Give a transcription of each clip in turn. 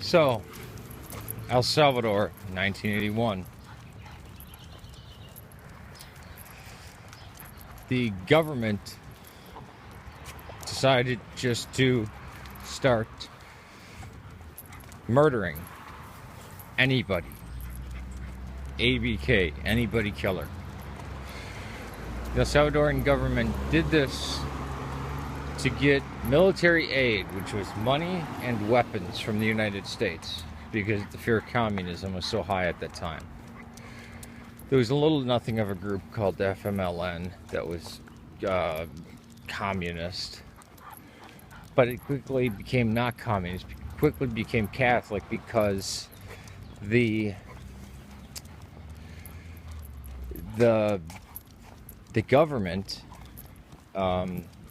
So, El Salvador, 1981. The government decided just to start murdering anybody. ABK, anybody killer. The Salvadoran government did this to get military aid, which was money and weapons from the United States, because the fear of communism was so high at that time. There was a little nothing of a group called FMLN that was communist, but it quickly became not communist, quickly became Catholic because the government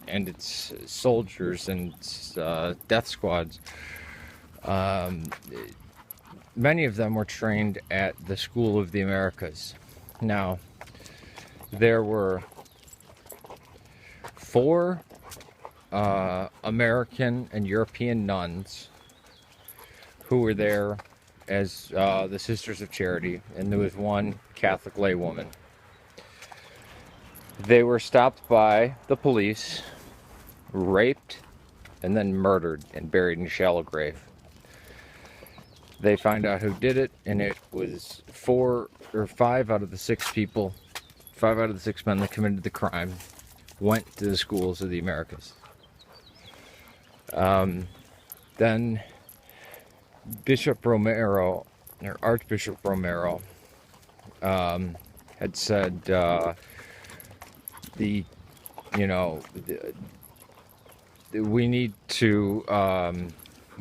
and its soldiers and its death squads, many of them were trained at the School of the Americas. Now, there were 4 American and European nuns who were there as the Sisters of Charity, and there was 1 Catholic laywoman. They were stopped by the police, raped, and then murdered and buried in a shallow grave. They find out who did it, and it was 4 or 5 out of the 6 people, 5 out of the 6 men that committed the crime went to the schools of the Americas. Then Bishop Romero, or Archbishop Romero, had said, we need to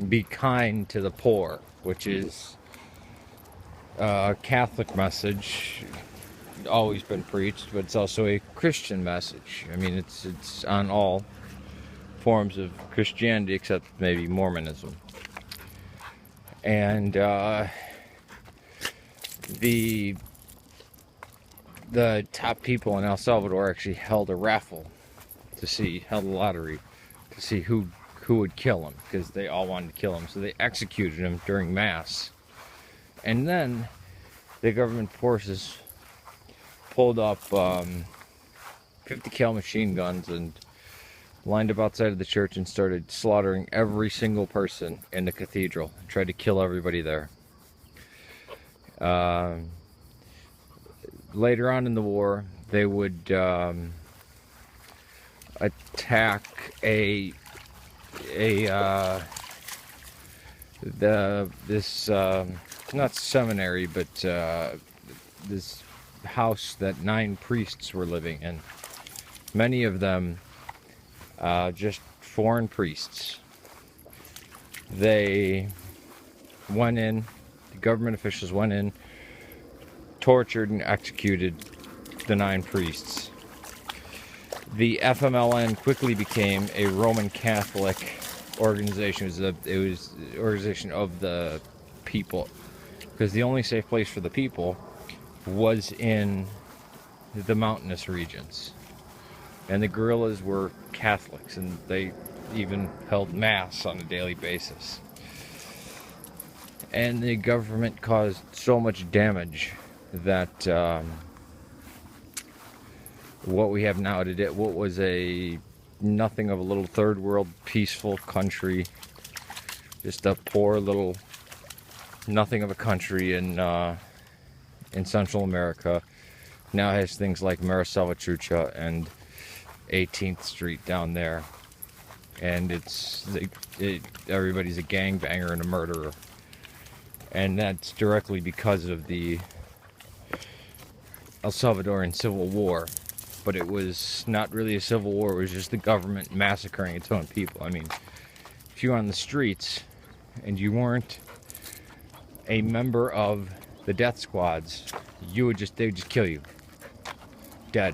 be kind to the poor, which is a Catholic message, always been preached, but it's also a Christian message. I mean, it's on all forms of Christianity except maybe Mormonism. And the top people in El Salvador actually held a raffle held a lottery to see who would kill him, because they all wanted to kill him. So they executed him during Mass. And then the government forces pulled up 50 cal machine guns and lined up outside of the church and started slaughtering every single person in the cathedral. Tried to kill everybody there. Later on in the war, they would attack not seminary, but this house that 9 priests were living in. Many of them just foreign priests. They went in, the government officials went in, tortured and executed the 9 priests. The FMLN quickly became a Roman Catholic organization. It was an organization of the people, because the only safe place for the people was in the mountainous regions. And the guerrillas were Catholics, and they even held Mass on a daily basis. And the government caused so much damage that what we have now today, what was a nothing of a little third world peaceful country, just a poor little nothing of a country in Central America, now has things like Salvatrucha and 18th Street down there, and everybody's a gangbanger and a murderer, and that's directly because of the El Salvadoran Civil War. But it was not really a civil war, it was just the government massacring its own people. I mean, if you were on the streets and you weren't a member of the death squads, they would just kill you. Dead.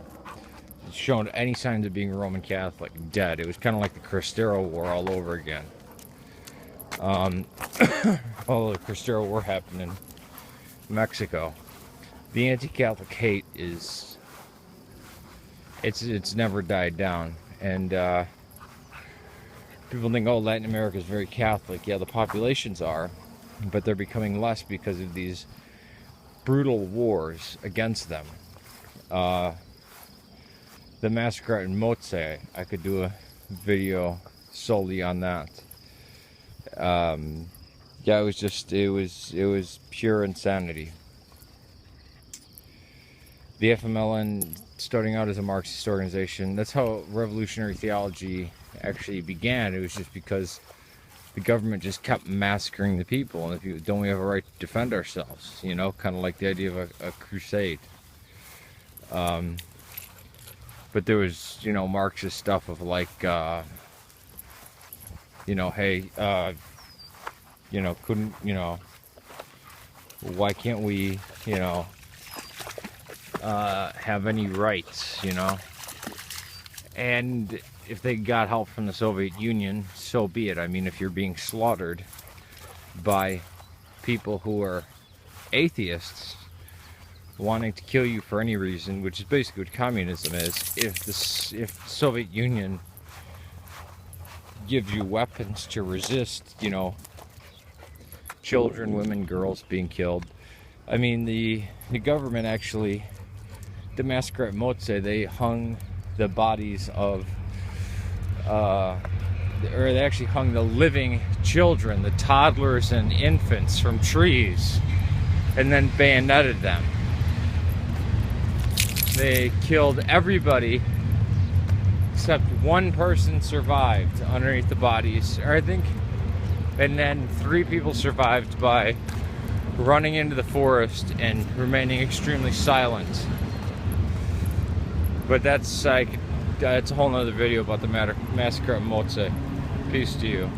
Shown any signs of being Roman Catholic, dead. It was kind of like the Cristero War all over again. Although the Cristero War happened in Mexico. The anti-Catholic hate is... It's never died down. And people think, oh, Latin America is very Catholic. Yeah, the populations are. but they're becoming less because of these brutal wars against them. The massacre in Moche, I could do a video solely on that. Yeah, it was pure insanity. The FMLN, starting out as a Marxist organization, that's how revolutionary theology actually began. It was just because the government just kept massacring the people, and the people, don't we have a right to defend ourselves? You know, kind of like the idea of a crusade. But there was, you know, Marxist stuff of like, you know, hey, you know, couldn't, you know, why can't we, you know, have any rights, you know? And if they got help from the Soviet Union, so be it. I mean, if you're being slaughtered by people who are atheists wanting to kill you for any reason, which is basically what communism is, if the Soviet Union gives you weapons to resist, you know, children, women, girls being killed. I mean, the government actually, the massacre at Moche, they hung the bodies of, or they actually hung the living children, the toddlers and infants, from trees, and then bayoneted them. They killed everybody except one person survived underneath the bodies, or I think, and then 3 people survived by running into the forest and remaining extremely silent. But that's like, it's a whole nother video about the massacre at Moche. Peace to you.